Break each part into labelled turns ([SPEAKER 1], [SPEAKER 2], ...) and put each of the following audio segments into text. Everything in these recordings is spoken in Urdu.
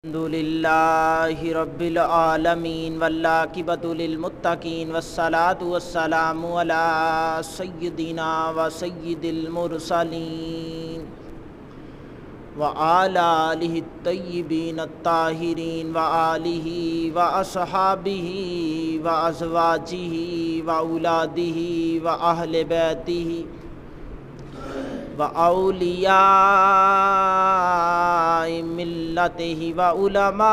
[SPEAKER 1] الحمدللہ رب العالمین والعاقبۃ للمتقین والصلاۃ والسلام علی سیدنا و سید المرسلین وعلی آلہ الطیبین الطاہرین وآلہ واصحابہ وازواجہ واولادہ واہل بیتہ وأولیاء ملتہ وعلماء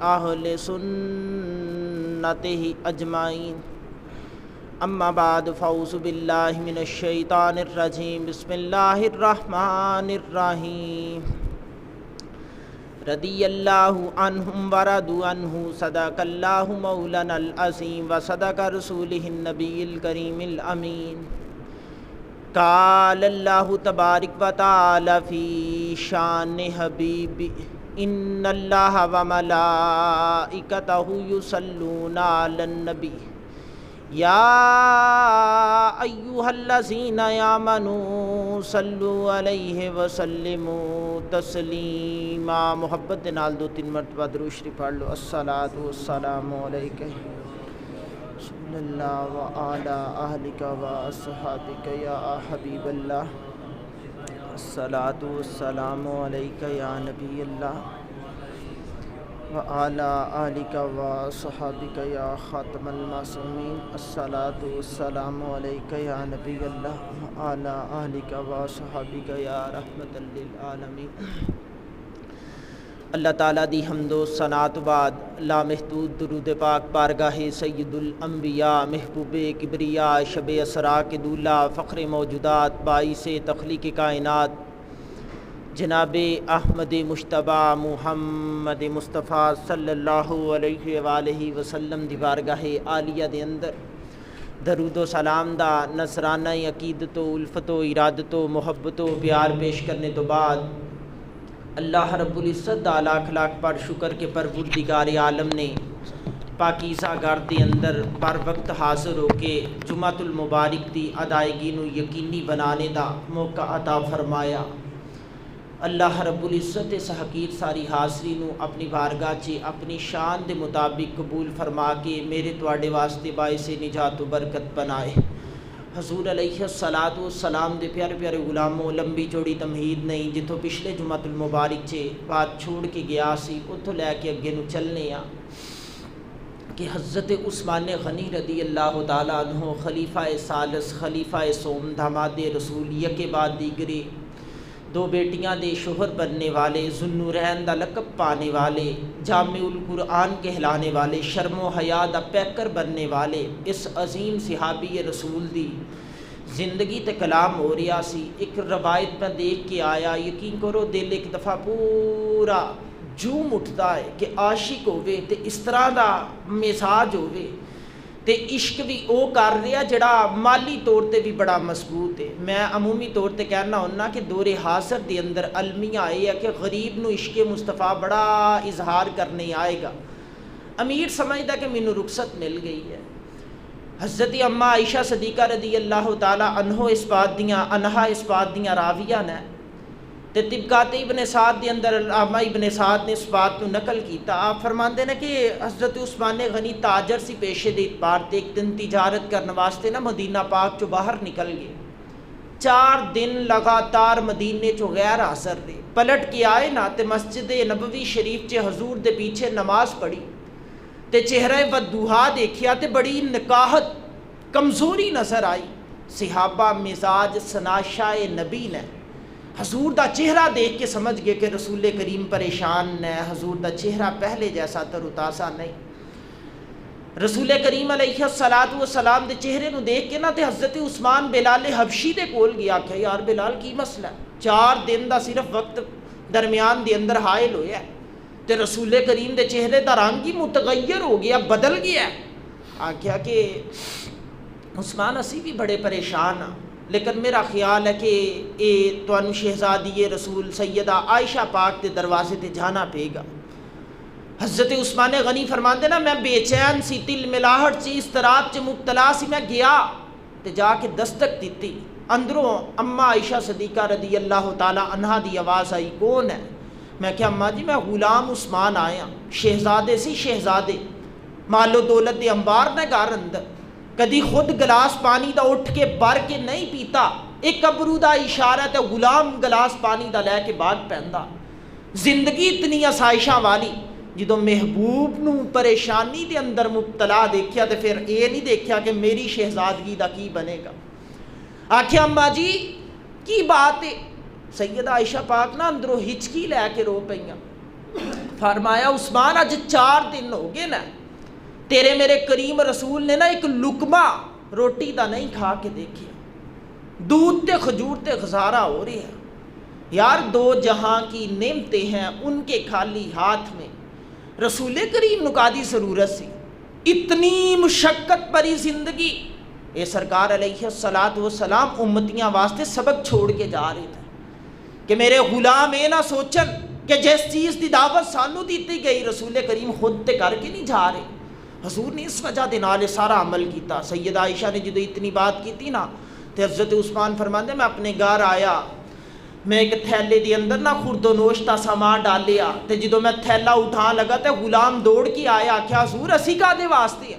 [SPEAKER 1] اہل سنتہ اجمعین اما بعد فاعوذ باللہ من الشیطان الرجیم بسم اللہ الرحمن الرحیم رضی اللہ عنہم ورضوا عنہ صدق اللہ مولانا العظیم وصدق رسولہ النبی الکریم الامین قال اللہ تبارک و تعالی فی شان حبیب ان اللہ و ملائکتہ یصلون علی النبی یا ایہا الذین آمنوا صلوا علیہ وسلموا تسلیما۔ محبت دے نال 2-3 مرتبہ درود شریف پڑھ لو۔ الصلاۃ والسلام علیکہ صلی اللہ وعلی اہلک واصحابک یا حبیب اللہ، الصلاۃ والسلام علیکہ یا نبی اللہ وعلی آلک واصحابک یا خاتم المعصومین، الصلاۃ والسلام علیکہ یا نبی اللہ وعلی آلک واصحابک یا رحمۃ للعالمین۔ اللہ تعالیٰ دی حمد و ثنا تو بعد لامحدود درود پاک بارگاہ سید الانبیاء محبوب کبریا شب اسرا کے دولہ فخر موجودات باعث تخلیق کائنات جناب احمد مجتبیٰ محمد مصطفیٰ صلی اللہ علیہ وآلہ وسلم دی بارگاہ عالیہ دے اندر درود و سلام دا نذرانہ عقیدت و الفت و ارادت و محبت و پیار پیش کرنے تو بعد اللہ رب العزت دا لاکھ لاکھ پر شکر کے پروردگار عالم نے پاکیزہ گھر دے اندر پر وقت حاضر ہو کے جمعۃ المبارک دی ادائیگی نو یقینی بنانے دا موقع عطا فرمایا۔ اللہ رب العزت اس حقیر ساری حاضری نو اپنی بارگاہ چ اپنی شان دے مطابق قبول فرما کے میرے تواڈے واسطے باعث نجات و برکت بنائے۔ حضور علیہ الصلاۃ والسلام دے پیارے پیارے غلاموں، لمبی چوڑی تمہید نہیں، جتوں پچھلے جمعۃ المبارک چ بات چھوڑ کے گیا سی اتھوں لے کے اگے نو چلنے آ کہ حضرت عثمان غنی رضی اللہ تعالیٰ عنہ خلیفہ ثالث خلیفہ سوم داماد رسول یکے بعد دیگرے 2 بیٹیاں دے شوہر بننے والے، ذوالنورین دا لقب پانے والے، جامع القرآن کہلانے والے، شرم و حیا دا پیکر بننے والے اس عظیم صحابی رسول دی زندگی تے کلام ہو رہا سی۔ ایک روایت میں دیکھ کے آیا، یقین کرو دل ایک دفعہ پورا جوم اٹھتا ہے کہ عاشق ہوئے تے اس طرح دا مزاج ہوئے تے عشق بھی او کر رہا جڑا مالی طور تے بھی بڑا مضبوط ہے۔ میں عمومی طور تے کہنا ہونا کہ دور حاضر دے اندر المیہ آئے ہے کہ غریب نو عشق مصطفیٰ بڑا اظہار کرنے آئے گا، امیر سمجھدا کہ مینوں رخصت مل گئی ہے۔ حضرت اماں عائشہ صدیقہ رضی اللہ تعالی عنہا اس بات دیاں راویہ نے تے طبقات ابن سعد دے اندر علامہ ابن سعد نے اس بات کو نقل کیتا۔ آپ فرماندے نے کہ حضرت عثمان غنی تاجر سی پیشے دے اعتبار تے ایک دن تجارت کرنے واسطے نا مدینہ پاک چو باہر نکل گئے، 4 دن لگاتار مدینے چو غیر حاضر رہے، پلٹ کے آئے نا تے مسجد نبوی شریف چے حضور دے پیچھے نماز پڑھی تے چہرہ ودوہا دیکھیا تے بڑی نکاہت کمزوری نظر آئی۔ صحابہ مزاج سناشا نبی نے حضور دا چہرہ دیکھ کے سمجھ گئے کہ رسول کریم پریشان ہے، حضور دا چہرہ پہلے جیسا تر و تازہ نہیں۔ رسول کریم علیہ الصلاۃ والسلام دے چہرے نو دیکھ کے نا تے حضرت عثمان بلال حبشی دے کول گیا کہ یار بلال کی مسئلہ ہے، 4 دن دا صرف وقت درمیان دے اندر حائل ہویا ہے تے رسول کریم دے چہرے دا رنگ ہی متغیر ہو گیا، بدل گیا ہے۔ آکھیا کہ عثمان اسی بھی بڑے پریشان ہاں، لیکن میرا خیال ہے کہ اے تانوں شہزادی رسول سیدہ عائشہ پاک دے دروازے تے جانا پے گا۔ حضرت عثمان غنی فرماندے نا میں بے چین سی، دل ملاہٹ سی، اضطراب چ مبتلا سی، میں گیا تے جا کے دستک دیتی، اندروں اماں عائشہ صدیقہ رضی اللہ تعالی عنہا دی آواز آئی، کون ہے؟ میں کہ اماں جی میں غلام عثمان آیا شہزادے سی شہزادے مال و دولت دے انبار نے گھر اندر کدی خود گلاس پانی دا اٹھ کے بھر کے نہیں پیتا ایک ابرو دا اشارہ تے غلام گلاس پانی دا لے کے باغ پہندا زندگی اتنی آسائشاں والی جدو محبوب نو پریشانی دے اندر مبتلا دیکھیا تے پھر یہ نہیں دیکھیا کہ میری شہزادگی دا کی بنے گا آکھیا اماں جی کی بات ہے سیدہ عائشہ پاک نا اندروں ہچکی لے کے رو پئیاں فرمایا عثمان اج 4 دن ہو گئے نا تیرے میرے کریم رسول نے نا ایک لقمہ روٹی دا نہیں کھا کے دیکھیا دودھ تے کھجور تے گزارا ہو رہی ہے یار 2 جہاں کی نعمتیں ہیں ان کے خالی ہاتھ میں رسول کریم نکادی ضرورت سی اتنی مشقت بری زندگی اے سرکار علیہ السلام امتیاں واسطے سبق چھوڑ کے جا رہے تھے کہ میرے غلام اے نہ سوچن کہ جس چیز دی دعوت سانو دیتی گئی رسول کریم خود تے کر کے نہیں جا رہے حضور نے اس وجہ دے نال سارا عمل کیتا سیدہ عائشہ نے جدو اتنی بات کی تھی نا تے حضرت عثمان فرماندے میں اپنے گھر آیا میں ایک تھیلے دی اندر نہ خورد و نوش دا سامان ڈالیا تے جدو میں تھیلا اٹھا لگا تے غلام دوڑ کے آیا کیا حضور اسی کا دے واسطے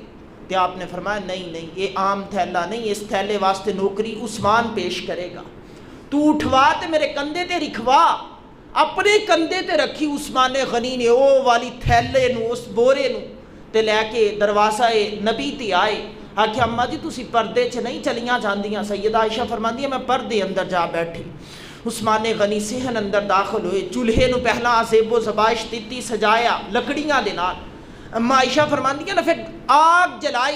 [SPEAKER 1] تے آپ نے فرمایا نہیں یہ عام تھیلا نہیں اس تھیلے واسطے نوکری عثمان پیش کرے گا تو اٹھوا تے میرے کندھے تے رکھوا اپنے کندھے تے رکھی عثمان غنی نے او والی تھیلے نو اس بورے نو تے لے کے دروازہ نبی تے آئے آکھیا اماں جی تسی پردے چ نہیں چلیاں جاندیاں سیدہ عائشہ فرماندی ہے میں پردے اندر جا بیٹھی عثمان غنی صحن اندر داخل ہوئے چولہے نو پہلا زیب و زبائش دیتی سجایا لکڑیاں دے نال اماں عائشہ فرماندی ہے نا پھر آگ جلائی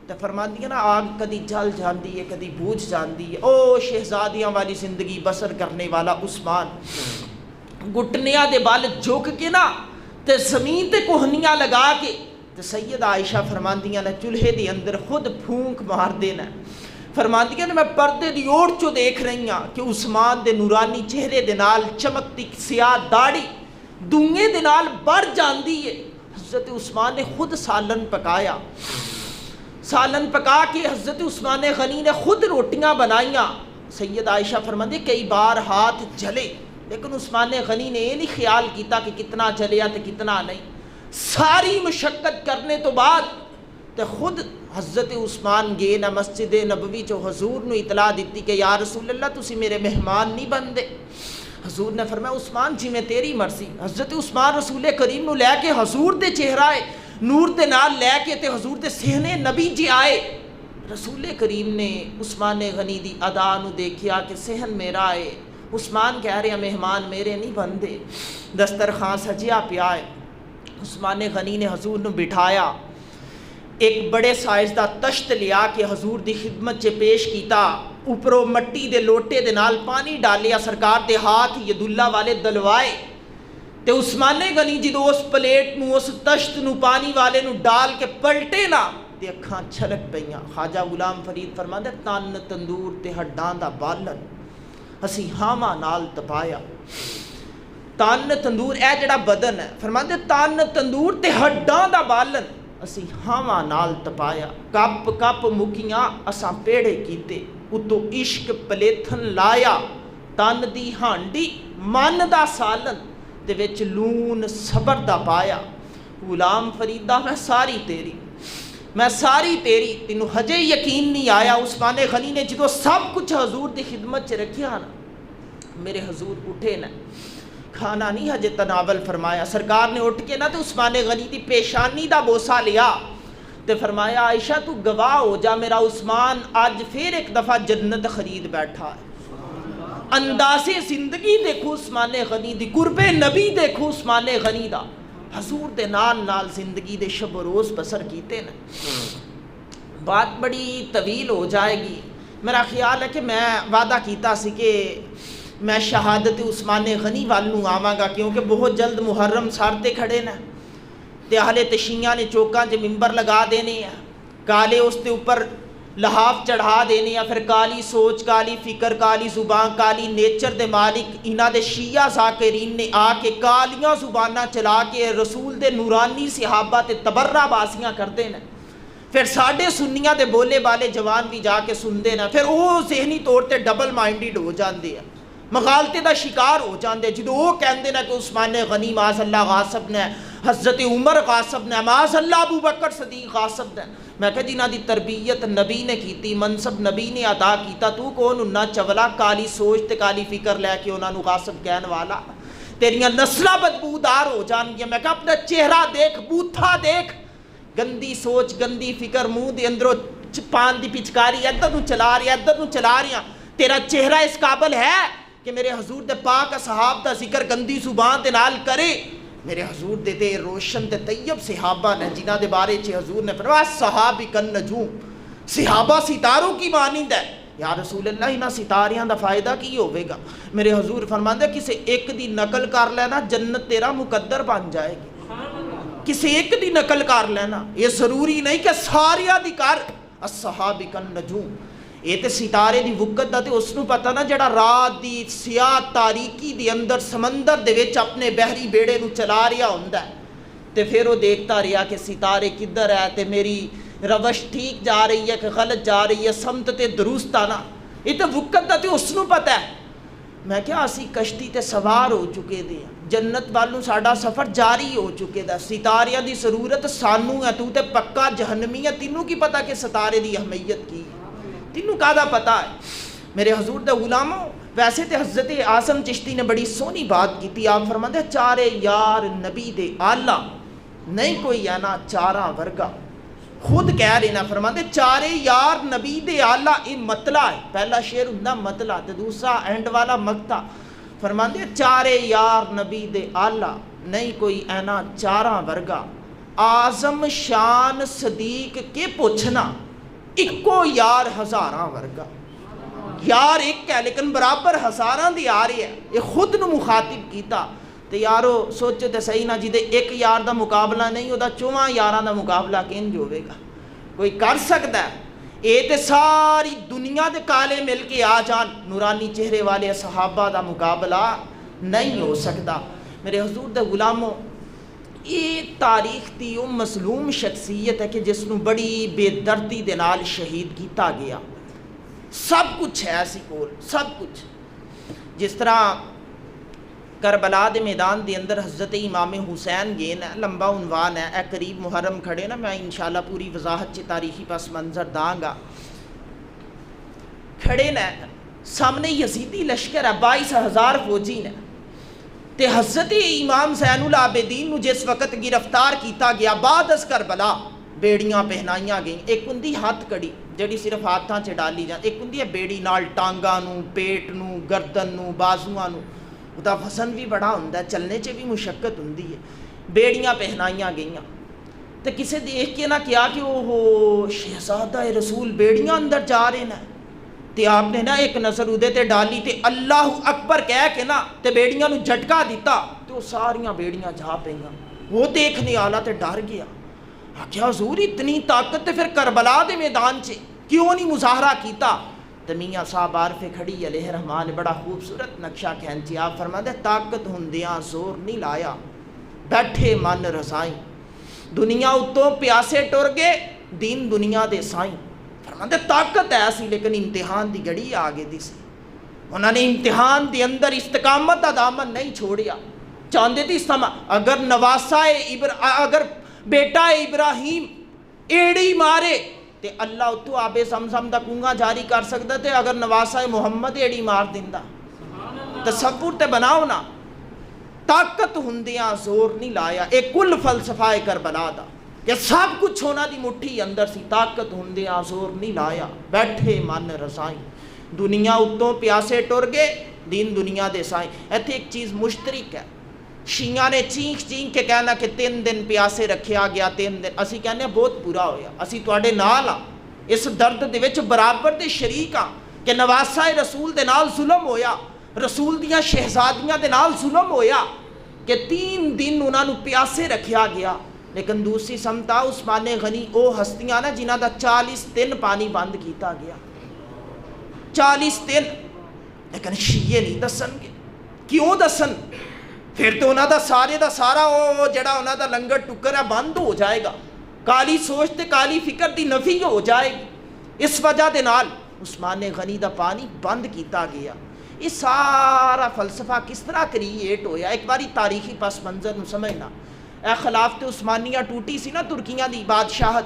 [SPEAKER 1] تے فرماندی ہے نا آگ کدی جل جاندی ہے کدی بوجھ جاندی ہے او شہزادیاں والی زندگی بسر کرنے والا عثمان گھٹنیاں دے بال جھک کے نا تے زمین تے کوہنیاں لگا کے تے سیدہ عائشہ فرماندیاں نے چولہے دے اندر خود پھونک مار دینا فرماندیاں نے میں پردے دی اوڑ چو دیکھ رہی ہاں کہ عثمان دے نورانی چہرے دے نال چمکتی سیاہ داڑھی دونگے دے نال بڑھ جاندی ہے حضرت عثمان نے خود سالن پکایا سالن پکا کے حضرت عثمان غنی نے خود روٹیاں بنائیاں سیدہ عائشہ فرماندی کئی بار ہاتھ جلے لیکن عثمان غنی نے یہ نہیں خیال کیتا کہ کتنا جلیا تے کتنا نہیں ساری مشقت کرنے تو بعد تے خود حضرت عثمان گئے نہ مسجد نبوی جو حضور نو اطلاع دیتی کہ یا رسول اللہ تسی میرے مہمان نہیں بندے حضور نے فرمایا عثمان جی میں تیری مرضی حضرت عثمان رسول کریم نو لے کے حضور دے چہرہ نور دے نال لے کے تے حضور دے صحنے نبی جی آئے رسول کریم نے عثمان غنی دی ادا نو دیکھیا کہ صحن میرا ہے عثمان کہہ رہے ہیں مہمان میرے نہیں بندے دسترخوان سجیا پیا ہے عثمان غنی نے حضور نو بٹھایا ایک بڑے سائز دا تشت لیا کہ حضور دی خدمت چے پیش کیتا اوپروں مٹی دے لوٹے دے نال پانی ڈالیا سرکار دے ہاتھ ید اللہ والے دلوائے تے عثمان غنی جدو اس پلیٹ نو اس تشت نو پانی والے نو ڈال کے پلٹے نا تے اکھاں چھلک پئیاں خواجہ غلام فرید فرماندے تن تندور تے ہڈاں دا بالن اسی ہاواں نال تپایا تن تندور اے جڑا بدن ہے فرماندے تن تندور تے ہڈاں دا بالن اسی ہاواں نال تپایا کپ کپ مکیاں اساں پیڑے کیتے اتو عشق پلیتھن لایا تن دی ہانڈی من دا سالن دے وچ لون صبر دا پایا غلام فریدہ میں ساری تیری تینوں ہجے یقین نہیں آیا عثمان غنی نے جدو سب کچھ حضور دی خدمت چ رکھیا نا میرے حضور اٹھے نا کھانا نہیں ہجے تناول فرمایا سرکار نے اٹھ کے نا تو عثمان غنی دی پیشانی دا بوسا لیا تے فرمایا عائشہ تو گواہ ہو جا میرا عثمان آج پھر ایک دفعہ جنت خرید بیٹھا ہے انداز زندگی دیکھو عثمان غنی دی قرب نبی دیکھو عثمان غنی دا حضور دے نال زندگی دے شب و روز بسر کیتے نا بات بڑی طویل ہو جائے گی میرا خیال ہے کہ میں وعدہ کیتا سی کہ میں شہادت عثمان غنی والوں آواں گا کیونکہ بہت جلد محرم سارتے کھڑے نا تے اہل تشیعاں نے چوکاں چ ممبر لگا دینے ہیں کالے اس تے اوپر لحاف چڑھا دینے ہیں پھر کالی سوچ کالی فکر کالی زبان کالی نیچر دے مالک انہاں دے شیعہ ذاکرین نے آ کے کالیاں زباناں چلا کے رسول دے نورانی صحابہ تے تبرہ بازیاں کر دینا پھر ساڈے سنیاں دے بولے بالے جوان بھی جا کے سن دینا پھر وہ ذہنی طور تے ڈبل مائنڈڈ ہو جاندے ہیں مغالطے دا شکار ہو جاندے جدوں وہ کہندے نے کہ عثمان غنی معاذ اللہ غاصب نے، حضرت عمر غاصب نے، معاذ اللہ ابو بکر صدیق غاصب نے۔ میں کہا جنہاں دی تربیت نبی نے کیتی، منصب نبی نے عطا کیتا، تو کون انہاں چولا کالی سوچ تے کالی فکر لے کے انہاں نو غاصب کہن والا؟ تیریاں نسلاں بدبودار ہو جان گیا۔ میں کہا اپنا چہرہ دیکھ، بوتھا دیکھ، گندی سوچ گندی فکر منہ دے اندروں پان دی پچکاری ادھر نو چلا رہی ادھر نو چلا رہی، تیرا چہرہ اس قابل ہے کہ میرے حضور دے پاک اصحاب دا ذکر گندی زبان دے نال کرے؟ میرے حضور دے تے روشن تے طیب صحابہ نے جنہاں دے بارے چ حضور نے فرمایا صحابی کن نجوم، صحابہ ستاروں کی مانند ہے۔ یا رسول اللہ انہاں ستاریاں دا فائدہ کی ہوئے گا؟ میرے حضور فرماندے کسے ایک دی نقل کر لینا جنت تیرا مقدر بن جائے گی۔ کسی ایک دی نقل کر لینا، یہ ضروری نہیں کہ ساریاں دی کر۔ الصحابی کن نجوم، یہ تے ستارے دی وقت دا تے اس نو پتہ نا جڑا رات دی سیاہ تاریکی دی اندر سمندر دے وچ اپنے بحری بیڑے نو چلا رہا ہوندا ہے تے پھر وہ دیکھتا رہا کہ ستارے کدھر ہے تے میری روش ٹھیک جا رہی ہے کہ غلط جا رہی ہے، سمت تے درست آنا، یہ تے وقت دا تے اس نو پتہ ہے۔ میں کیا اسی کشتی تے سوار ہو چکے دے جنت والوں ساڈا سفر جاری ہو چکے دا، ستاریاں دی ضرورت سانو ہے، تو تے پکا جہنمی ہے، تینوں کی پتہ کہ ستارے دی اہمیت کی ہے؟ تینوں کہدا پتہ ہے؟ میرے حضور دے غلاموں، ویسے تے حضرت اعظم چشتی نے بڑی سونی بات کی تھی۔ آپ فرماندے چارے یار نبی دے آلہ نہیں کوئی ہے نا چاراں ورگا، خود کہہ رہے نا، فرماندے چارے یار نبی دے آلہ، یہ مطلع ہے، پہلا شعر ہوندا مطلع تے دوسرا اینڈ والا مقطع۔ فرماندے چارے یار نبی دے آلہ نہیں کوئی اینا چاراں ورگا، اعظم شان صدیق کے پوچھنا اکو یار ہزاراں ورگا۔ یار ایک ہے لیکن برابر ہزاراں دی آ رہی ہے، یہ خود نو مخاطب کیتا۔ تے یارو سوچو تے صحیح نہ جدے ایک یار دا مقابلہ نہیں ہوتا، چواں یاراں دا مقابلہ کنج ہوئے گا؟ کوئی کر سکتا ہے؟ اے تے ساری دنیا دے کالے مل کے آ جان، نورانی چہرے والے صحابہ دا مقابلہ نہیں ہو سکتا۔ میرے حضور دے غلاموں، یہ تاریخ دی وہ مظلوم شخصیت ہے کہ جس نو بڑی بے دردی دے نال شہید کیتا گیا۔ سب کچھ ہے ایسی کول، سب کچھ۔ جس طرح کربلا دے میدان دے اندر حضرت امام حسین گئے نا، لمبا عنوان ہے، اے قریب محرم کھڑے نا، میں انشاءاللہ پوری وضاحت چ تاریخی پس منظر داں گا۔ کھڑے نا سامنے یزیدی لشکر ہے، 22,000 فوجی نے، تے حضرت امام زین العابدین نو جس وقت گرفتار کیتا گیا بعد از کربلا بیڑیاں پہنائیاں گئیں۔ ایک ہندی ہاتھ کڑی جڑی صرف ہاتھاں چ ڈالی جان، ایک ہندی ہے بیڑی نال ٹانگاں نو، پیٹ نو، گردن نو، بازواں نو، دا وزن بھی بڑا ہوندا ہے، چلنے چ بھی مشقت ہوندی ہے۔ بیڑیاں پہنائیاں گئیاں تے کسے دیکھ کے نہ کیا کہ اوہ شہزادہ رسول بیڑیاں اندر جا رہے ہیں، تے آپ نے نا ایک نظر ادے تے ڈالی تے اللہ اکبر کہہ کے نا تے بیڑیاں نو جھٹکا دیتا تے وہ ساریاں بیڑیاں جا پئیاں۔ وہ دیکھنے والا تے ڈر گیا، کیا حضور اتنی طاقت تے پھر کربلا دے میدان چ کیوں نہیں مظاہرہ کیتا؟ تے میاں صاحب عارف کھڑی علیہ رحمان نے بڑا خوبصورت نقشہ کھینچی۔ آپ فرماتے طاقت ہوندیاں زور نہیں لایا، بیٹھے من رضائیں، دنیا اتوں پیاسے ٹر گئے، دین دنیا دے سائیں۔ فرماتے طاقت ہے ایسی لیکن امتحان دی گڑی آگے دی سی، انہوں نے امتحان دی اندر استقامت دا دامن نہیں چھوڑیا۔ چاندے تھی سما اگر اگر بیٹا ابراہیم ایڑی مارے تے اللہ اتو آبے زمزم دا کنگا جاری کر سکتا تے اگر نواسہ محمد ایڑی مار دیندہ۔ تصور تے بناؤ نا، طاقت ہندیاں زور نہیں لایا، ایک کل فلسفہ کربلا دا کہ سب کچھ ہونا دی مٹھی اندر سی، طاقت ہندیاں زور نہیں لایا، بیٹھے من رضائیں، دنیا اتوں پیاسے ٹر گئے، دین دنیا دے سائیں۔ ایتھے ایک چیز مشترک ہے، شیعہ نے چینک چینک کے کہنا کہ 3 دن پیاسے رکھیا گیا، 3 دن، اسی کہنے بہت برا ہویا، اسی تواڈے نال ہاں، اس درد دے وچ برابر دے شریک ہاں کہ نواسہ رسول دے نال ظلم ہویا، رسول دیاں شہزادیاں دے نال ظلم ہویا کہ 3 دن انہاں نو پیاسے رکھیا گیا۔ لیکن دوسری سمتا عثمان غنی او ہستیاں نا جنہاں دا 40 دن پانی بند کیتا گیا، 40 دن، لیکن شیعہ نہیں دسن گے۔ کیوں دسن؟ پھر تو انہاں دا سارے دا سارا او جڑا انہاں دا لنگر ٹکر ہے بند ہو جائے گا، کالی سوچ تے کالی فکر دی نفی ہو جائے گی۔ اس وجہ دے نال عثمان غنی دا پانی بند کیتا گیا۔ یہ سارا فلسفہ کس طرح کریٹ ہویا؟ ایک باری تاریخی پس منظر نو سمجھنا، اے خلافت عثمانیہ ٹوٹی سی نا ترکیاں دی بادشاہت،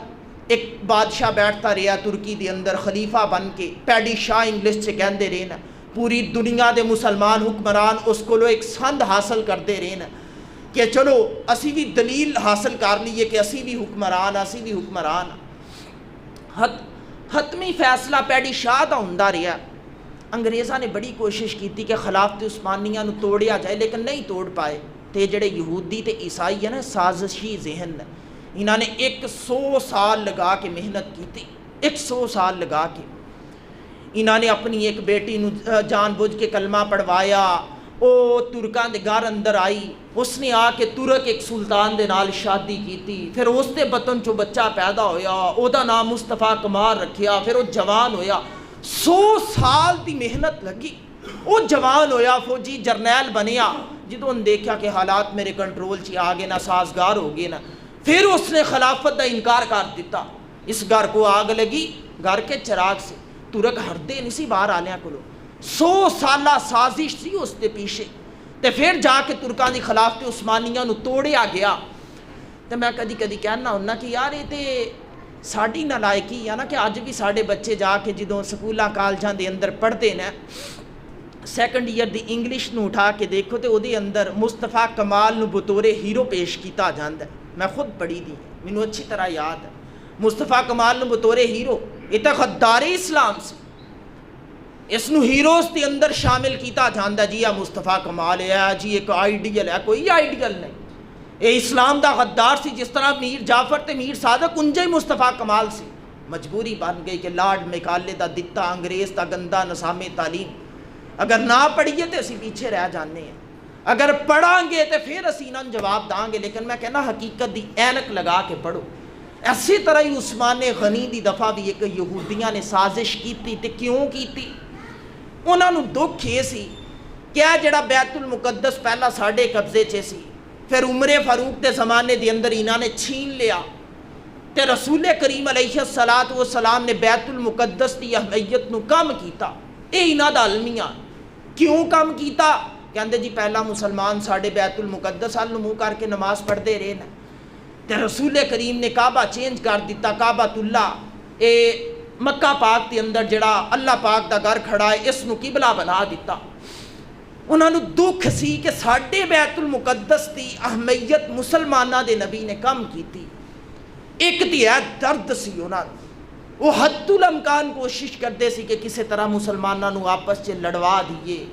[SPEAKER 1] ایک بادشاہ بیٹھتا رہا ترکی دے اندر خلیفہ بن کے، پیڈی شاہ انگلش سے کہندے رہے نا، پوری دنیا دے مسلمان حکمران اس کو ایک سند حاصل کرتے رہے نا کہ چلو اسی بھی دلیل حاصل کر لیے کہ اسی بھی حکمران حتمی فیصلہ پیڈی شاہ دا ہوندا رہا۔ انگریزاں نے بڑی کوشش کی تھی کہ خلافت عثمانیہ نو توڑیا جائے لیکن نہیں توڑ پائے، تے جڑے یہودی تے عیسائی ہیں نا سازشی ذہن، انہوں نے 100 سال لگا کے محنت کی تھی، 100 سال لگا کے انہوں نے اپنی ایک بیٹی نو جان بوجھ کے کلمہ پڑھوایا، او ترکان دے گھر اندر آئی، اس نے آ کے ترک ایک سلطان دے نال شادی کی تھی، پھر اس دے بطن چو بچہ پیدا ہویا، او دا نام مصطفیٰ کمال رکھیا، پھر وہ جوان ہویا، 100 سال دی محنت لگی، وہ جوان ہویا، فوجی جرنیل بنیا، جدوں دیکھا کہ حالات میرے کنٹرول چی آگے نہ سازگار ہو گئے نا، پھر اس نے خلافت دا انکار کر دیتا۔ اس گھر کو آگ لگی گھر کے چراغ سے، ترک ہردے نہیں سی باہر آلیاں کلو، 100 سالہ سازش سی اس دے پیچھے، تے پھر جا کے ترکان دی خلافت عثمانیہ نو توڑیا گیا۔ تے میں کدی کدی کہنا ہونا کہ یار یہ تے ساڑی نالائکی ہے نا کہ آج بھی ساڑے بچے جا کے جدوں سکولاں کالجاں دے اندر پڑھتے ہیں، سیکنڈ ایئر دی انگلش نو اٹھا کے دیکھو تے او دے اندر مصطفیٰ کمال نو بطور ہیرو پیش کیتا جاندا ہے، میں خود پڑھی دی مینوں اچھی طرح یاد ہے، مصطفیٰ کمال نو بطور ہیرو، یہ تو غدار اسلام سے، اس نو ہیروز دے اندر شامل کیتا جاندا جی یہ مصطفیٰ کمال ہے جی ایک آئیڈیل ہے، کوئی آئیڈیل نہیں، اے اسلام دا غدار سی، جس طرح میر جعفر تے میر صادق انجے مصطفیٰ کمال سی، مجبوری بن گئی کہ لارڈ میکالے دا دتا انگریز دا گندا نظام تعلیم، اگر نہ پڑھیے تو اسی پیچھے رہ جانے ہیں، اگر پڑھیں گے تو پھر اسی انہوں جواب دیں گے، لیکن میں کہنا حقیقت دی اینک لگا کے پڑھو۔ اسی طرح ہی عثمان غنی دی دفعہ بھی ایک یہودیاں نے سازش کی تھی، تے کیوں کی تھی؟ انہوں نے دکھ یہ سی کہ جڑا بیت المقدس پہلا ساڑھے قبضے چے سی، پھر عمر فاروق دے زمانے دے اندر انہوں نے چھین لیا، تے رسول کریم علیہ السلام نے بیت المقدس دی اہمیت نو کم کیتا، اے انہاں دا المیہ کیوں کم کیتا؟ کہندے جی پہلا مسلمان ساڑھے بیت المقدس ال منہ کر کے نماز پڑھتے رہے نا، تے رسول کریم نے کعبہ چینج کر دیتا، کعبۃ اللہ اے مکہ پاک کے اندر جڑا اللہ پاک دا گھر کھڑا ہے اس نو قبلہ بنا دیتا۔ انہوں نے دکھ سی کہ ساڑھے بیت المقدس دی اہمیت مسلمانہ دے نبی نے کم کی تھی، ایک تی ہے درد سی انہوں نے، وہ حد الامکان کوشش کرتے سی کہ کسی طرح مسلمانہ نو آپس چے لڑوا دیئے،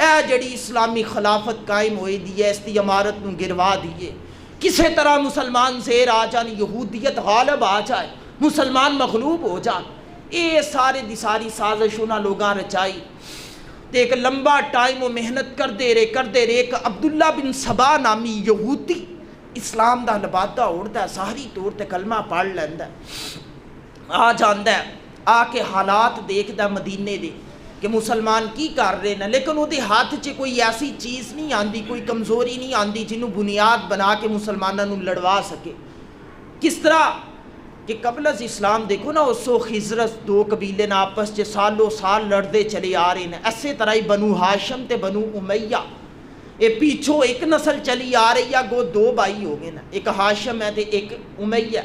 [SPEAKER 1] اے جڑی اسلامی خلافت قائم ہوئی دیئے اس دی عمارت نو گروا دیئے، کسی طرح مسلمان زیر آ جان، یہودیت غالب آ جائے، مسلمان مغلوب ہو جان، اے سارے دی ساری سازش انہاں لوگاں رچائی، تے ایک لمبا ٹائم وہ محنت کردے رہے، ایک عبداللہ بن سبا نامی یہودی اسلام دا لبادہ اوڑتا ہے، ساری طور تے کلمہ پڑھ لیندہ ہے، آ جاندہ ہے، آ کے حالات دیکھدا مدینے دے کہ مسلمان کی کر رہے ہیں، لیکن وہ دے ہاتھ چے کوئی ایسی چیز نہیں آندی، کوئی کمزوری نہیں آندی جنہوں بنیاد بنا کے مسلمانوں نو لڑوا سکے۔ کس طرح کہ قبل از اسلام دیکھو نا اسو خزرس دو قبیلے نا آپس چے سالوں سال لڑدے چلے آ رہے ہیں، ایسے طرح ہی بنو ہاشم تے بنو امیہ، اے پیچھو ایک نسل چلی آ رہی ہے، گو دو بھائی ہو گئے نا، ایک ہاشم ہے تے ایک امیہ،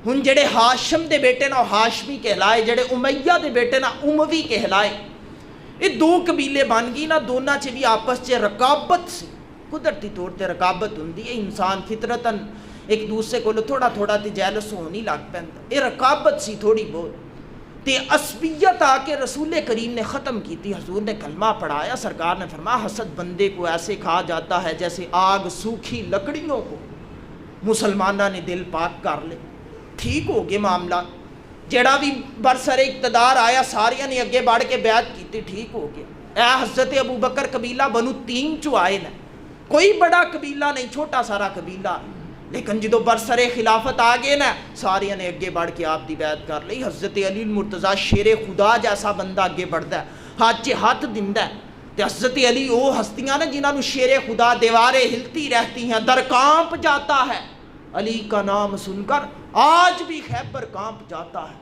[SPEAKER 1] ہن جڑے ہاشم دے بیٹے نا ہاشمی کہلائے، جڑے امیہ دے بیٹے نا اموی کہلائے، یہ دو قبیلے بن گئی نا، دونوں چ بھی آپس چ رقابت سی، قدرتی طور تے رقابت ہوندی ہے، انسان فطرتاً ایک دوسرے کو تھوڑا تھوڑا تے جیلس ہونی لگ پیندا، یہ رقابت سی تھوڑی بہت، تے عصبیت آ کے رسول کریم نے ختم کی تھی، حضور نے کلمہ پڑھایا، سرکار نے فرمایا حسد بندے کو ایسے کھا جاتا ہے جیسے آگ سوکھی لکڑیوں کو، مسلمانہ نے دل پاک کر لے، ٹھیک ہو گئے معاملہ، جڑا بھی برسر اقتدار آیا ساریاں نے اگے بڑھ کے بیعت کی تھی، ٹھیک ہو گیا۔ اے حضرت ابو بکر قبیلہ بنو تیم چو آئے نا، کوئی بڑا قبیلہ نہیں، چھوٹا سارا قبیلہ، لیکن جدو برسر خلافت آگے نا ساریاں نے اگے بڑھ کے آپ دی بیعت کر لی۔ حضرت علی المرتضیٰ شیر خدا جیسا بندہ اگے بڑھتا ہے، ہاتھ چے ہاتھ دیندا ہے، تے حضرت علی وہ ہستیاں نا جنہاں نو شیر خدا دیواریں ہلتی رہتی ہیں، در کانپ جاتا ہے، علی کا نام سن کر آج بھی خیبر کانپ جاتا ہے،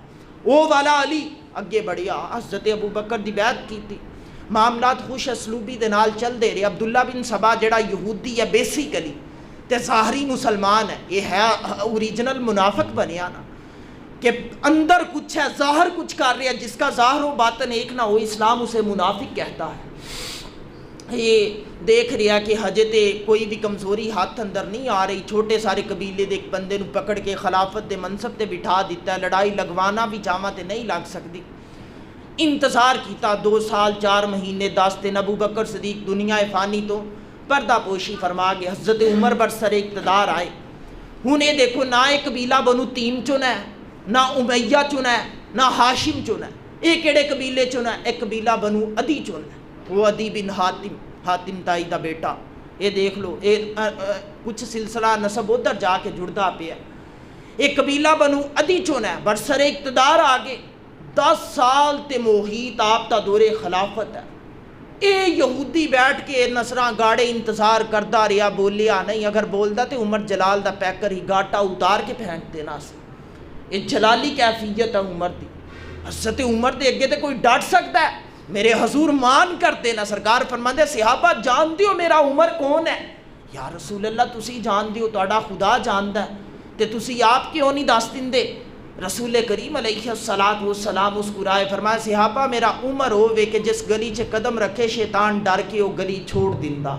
[SPEAKER 1] وہ والا علی اگے بڑھیا، حضرت ابو بکر دی بیعت کی تھی، معاملات خوش اسلوبی دے نال چل دے رہے. عبداللہ بن سبا جڑا یہودی ہے بیسیکلی تے ظاہری مسلمان ہے, یہ ہے اوریجنل منافق بنیا نا, کہ اندر کچھ ہے ظاہر کچھ کر رہا ہے, جس کا ظاہر و باطن ایک نہ ہو اسلام اسے منافق کہتا ہے. یہ دیکھ رہا کہ ہجے تے کوئی بھی کمزوری ہاتھ اندر نہیں آ رہی, چھوٹے سارے قبیلے دے ایک بندے نو پکڑ کے خلافت دے منصب تے بٹھا دیتا ہے, لڑائی لگوانا بھی چاہواں تے نہیں لگ سکتی. انتظار کیتا 2 سال 4 مہینے 10 دن. ابو بکر صدیق دنیا فانی تو پردہ پوشی فرما کے حضرت عمر برسر اقتدار آئے. ہن یہ دیکھو نہ ایک قبیلہ بنو تیم چنا ہے, نہ امیہ چنا ہے, نہ ہاشم چنا ہے. یہ کہڑے قبیلے چنا ہے؟ ایک قبیلہ بنو عدی چنا ہے, وہ عدی بن حاتم تائی دا بیٹا. یہ دیکھ لو کچھ سلسلہ نسب ادھر جا کے جڑتا پیا. ایک قبیلہ بنو عدی چنا ہے, برسر اقتدار آگے 10 سال تے محیط آپ تا دور خلافت ہے. اے یہودی بیٹھ کے نصراں گاڑے انتظار کردا رہا, بولیا نہیں. اگر بولدا تے عمر جلال دا پیکر ہی گاٹا اتار کے پھینک دینا سی. یہ جلالی کیفیت ہے عمر دی. حضرت عمر دے اگے تے کوئی ڈٹ سکتا ہے؟ میرے حضور مان کر دینا. سرکار فرماندے صحابہ جان دیو میرا عمر کون ہے؟ یا رسول اللہ تسی جان دیو, تہاڈا خدا جاندا ہے, تے تسی آپ کیوں نہیں دس دیندے؟ رسول کریم علیہ السلام مسکرائے فرمایا صحابہ میرا عمر ہووے کہ جس گلی چ قدم رکھے شیطان ڈر کے وہ گلی چھوڑ دیندا.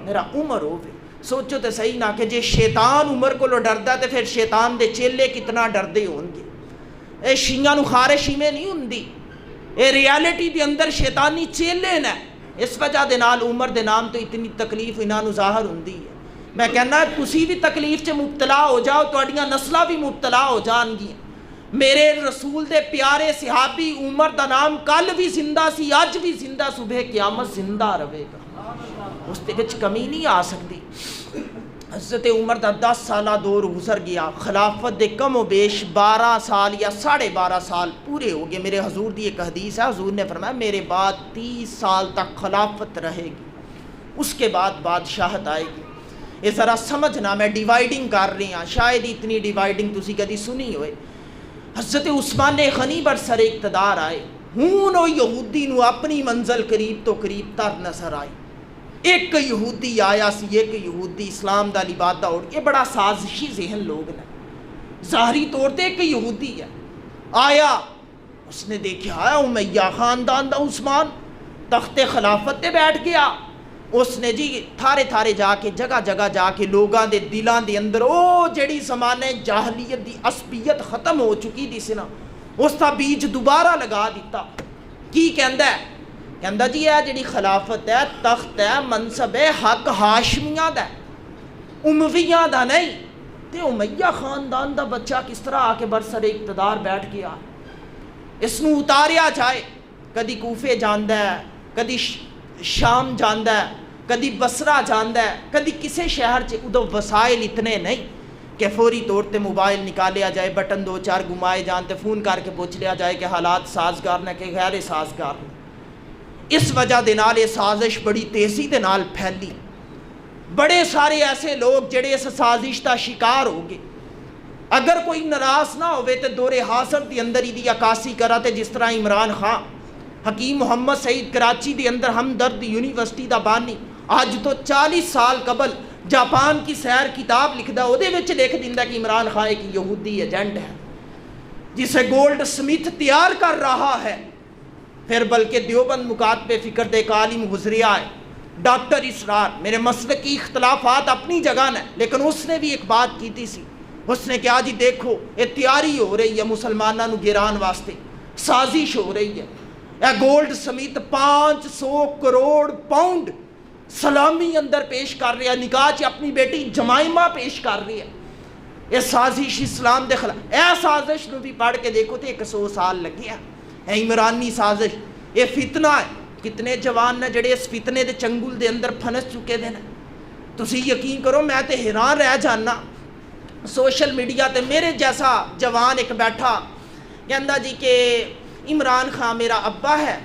[SPEAKER 1] میرا عمر ہووے. سوچو تے صحیح نہ کہ جے شیطان عمر کو ڈردا تے پھر شیطان دے چیلے کتنا ڈردے ہون گے. اے شیعاں نو خارش میں نہیں ہوندی, اے ریالٹی دے اندر شیطانی چیلے نے. اس وجہ دے نال عمر دے نام تو اتنی تکلیف انہاں نو ظاہر ہوندی ہے. میں کہنا تسی بھی تکلیف چ مبتلا ہو جاؤ, تہاڈیاں نسلاں بھی مبتلا ہو جان گیاں. میرے رسول دے پیارے صحابی عمر دا نام کل بھی زندہ سی, اج بھی زندہ, صبح قیامت زندہ رہے گا, اس دے وچ کمی نہیں آ سکتی. حضرت عمر دا 10 سالہ دور گزر گیا. خلافت دے کم و بیش 12 سال یا 12.5 سال پورے ہو گئے. میرے حضور دی ایک حدیث ہے, حضور نے فرمایا میرے بعد 30 سال تک خلافت رہے گی, اس کے بعد بادشاہت آئے گی. یہ ذرا سمجھنا, میں ڈیوائیڈنگ کر رہی ہاں, شاید اتنی ڈیوائیڈنگ تسی کدی سنی ہوئے. حضرت عثمان غنی برسر اقتدار آئے. ہون او یہودی نو اپنی منزل قریب تو قریب تر نظر آئی. ایک یہودی آیا سی, ایک یہودی اسلام دا لبادہ اڑ کے, بڑا سازشی ذہن لوگ نے. ظاہری طور تے ایک یہودی ہے آیا, اس نے دیکھا آیا امیہ خاندان دا عثمان تخت خلافت تے بیٹھ گیا. اس نے جی تھارے تھارے جا کے جگہ جگہ جا کے لوگاں دے دلاں دے اندر او جڑی زمانے جاہلیت دی عصبیت ختم ہو چکی دی سی نا, اس دا بیج دوبارہ لگا دیتا. کی کہندا ہے؟ کہندا جی اے جڑی خلافت ہے, تخت ہے, منصب ہے, حق ہاشمیاں دا ہے, امویاں دا نہیں. تے امیہ خاندان دا بچہ کس طرح آ کے برسر اقتدار بیٹھ گیا؟ اس نو اتاریا جائے. کدی کوفے جاندا ہے, کدی شام جاندا ہے, کدی بصرہ جاندا ہے, کدی کسے شہر چ. ادو وسائل اتنے نہیں کہ فوری طور تے موبائل نکالیا جائے, بٹن 2-4 گھمائے جان تے فون کر کے پوچھ لیا جائے کہ حالات سازگار نہ کہ غیر سازگار. اس وجہ دے نال یہ سازش بڑی تیزی دے نال پھیلی. بڑے سارے ایسے لوگ جڑے اس سازش دا شکار ہو گئے. اگر کوئی ناراض نہ ہوئے تے دور حاضر دی اندر ہی دی عکاسی کرا تے جس طرح عمران خان, حکیم محمد سعید کراچی دی اندر ہمدرد یونیورسٹی دا بانی, آج تو 40 سال قبل جاپان کی سیر کتاب لکھدا, او دے وچ لکھ دیندا کہ عمران خان ایک یہودی ایجنٹ ہے جسے گولڈ سمتھ تیار کر رہا ہے. پھر بلکہ دیوبند مکاتبہ فکر دے ایک عالم گزریا ہے, ڈاکٹر اسرار. میرے مسلکی اختلافات اپنی جگہ نے, لیکن اس نے بھی ایک بات کی سی. اس نے کہا جی دیکھو یہ تیاری ہو رہی ہے مسلمانوں گران واسطے, سازش ہو رہی ہے. اے گولڈ سمیت 500 کروڑ پاؤنڈ سلامی اندر پیش کر رہی ہے, نکاح چ اپنی بیٹی جمائمہ پیش کر رہی ہے. یہ سازش اسلام دے خلاف. اے سازش نو بھی پڑھ کے دیکھو تو 100 سال لگیا. اے عمرانی سازش, یہ فتنہ ہے. کتنے جوان نے جڑے اس فتنے دے چنگل دے اندر پھنس چکے دے. تسی یقین کرو میں تے حیران رہ جانا, سوشل میڈیا تے میرے جیسا جوان ایک بیٹھا کہندا جی کہ عمران خان میرا ابا ہے,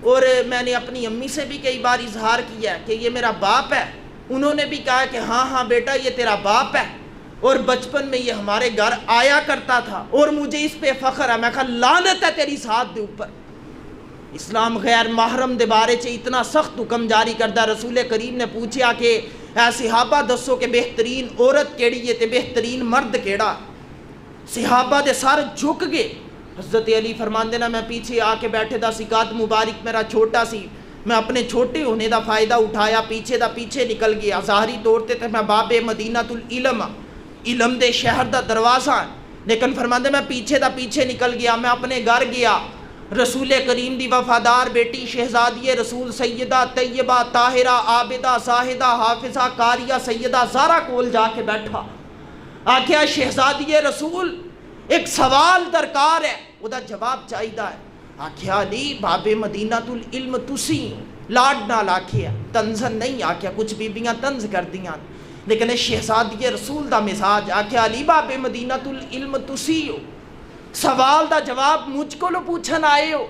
[SPEAKER 1] اور میں نے اپنی امی سے بھی کئی بار اظہار کیا ہے کہ یہ میرا باپ ہے. انہوں نے بھی کہا کہ ہاں ہاں بیٹا یہ تیرا باپ ہے, اور بچپن میں یہ ہمارے گھر آیا کرتا تھا, اور مجھے اس پہ فخر ہے. میں کہا لعنت ہے تیری ساتھ دے اوپر. اسلام غیر محرم دے بارے چ اتنا سخت حکم جاری کردہ. رسول کریم نے پوچھا کہ اے صحابہ دسو کہ بہترین عورت کیڑی ہے تے بہترین مرد کیڑا. صحابہ دے سر جھک گئے. حضرت علی فرماندے نا میں پیچھے آ کے بیٹھے دا سی, قد مبارک میرا چھوٹا سی, میں اپنے چھوٹے ہونے دا فائدہ اٹھایا, پیچھے نکل گیا. ظاہری طور تے میں باب مدینہ العلم, علم دے شہر دا دروازہ, لیکن فرماندے میں پیچھے نکل گیا. میں اپنے گھر گیا, رسول کریم دی وفادار بیٹی شہزادی رسول سیدہ طیبہ طاہرہ عابدہ زاہدہ حافظہ قاریہ سیدہ زہرا کول جا کے بیٹھا. آکھیا شہزادی رسول ایک سوال درکار ہے, وہ دا جواب چاہیدہ ہے. آکھیا علی باب مدینہ العلم تسی لاڈ نال آکھیا, تنزن نہیں. آکھیا کچھ بیبیاں طنز کر دیاں, لیکن شہزادی رسول دا مزاج. آکھیا علی باب مدینہ العلم تسی ہو, سوال دا جواب مجھ کو لو پوچھن آئے ہو.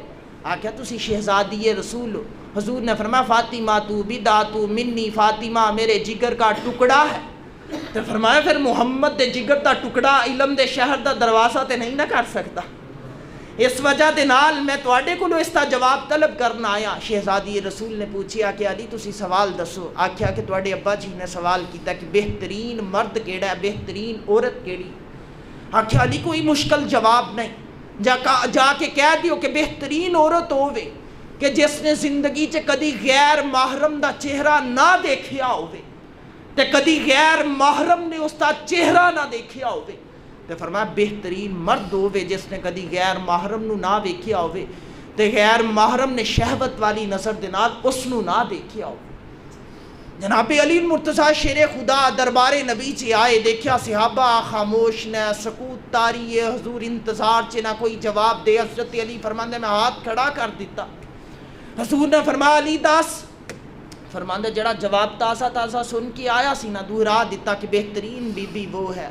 [SPEAKER 1] آکھیا تسی شہزادی رسول ہو. حضور نے فرمایا فاطمہ تو بدعۃ منی, فاطمہ میرے جگر کا ٹکڑا ہے. تو فرمایا پھر محمد دے جگر دا ٹکڑا علم دے شہر دا دروازہ تے نہیں نہ کر سکتا. اس وجہ دے نال میں تواڈے کولوں اس دا جواب طلب کرنا آیا. شہزادی رسول نے پوچھیا کہ علی تسی سوال دسو. آکھیا کہ تواڈے ابا جی نے سوال کیتا کہ بہترین مرد کیڑا ہے, بہترین عورت کیڑی. آکھیا علی کوئی مشکل جواب نہیں, جا کے کہہ دیو کہ بہترین عورت ہووے کہ جس نے زندگی چ کدی غیر محرم دا چہرہ نہ دیکھیا ہووے تے کدی غیر محرم نے اس دا چہرہ نہ دیکھیا ہووے. تے فرمایا بہترین مرد ہووے جس نے کدی غیر محرم نو نہ ویکھیا ہووے تے غیر محرم نے شہوت والی نظر دے نال اس نو نہ دیکھیا ہووے. جناب علی مرتضیٰ شیر خدا دربار نبی چ آئے, دیکھیا صحابہ خاموش نے, سکوت تاری ہے, حضور انتظار چ نہ کوئی جواب دے. حضرت علی فرماندے میں ہاتھ کھڑا کر دیتا. حضور نے فرمایا علی دس. فرماندے جڑا جواب تازہ سن کے آیا سی نہ دوہرا دیتا کہ بہترین بی بی وہ ہے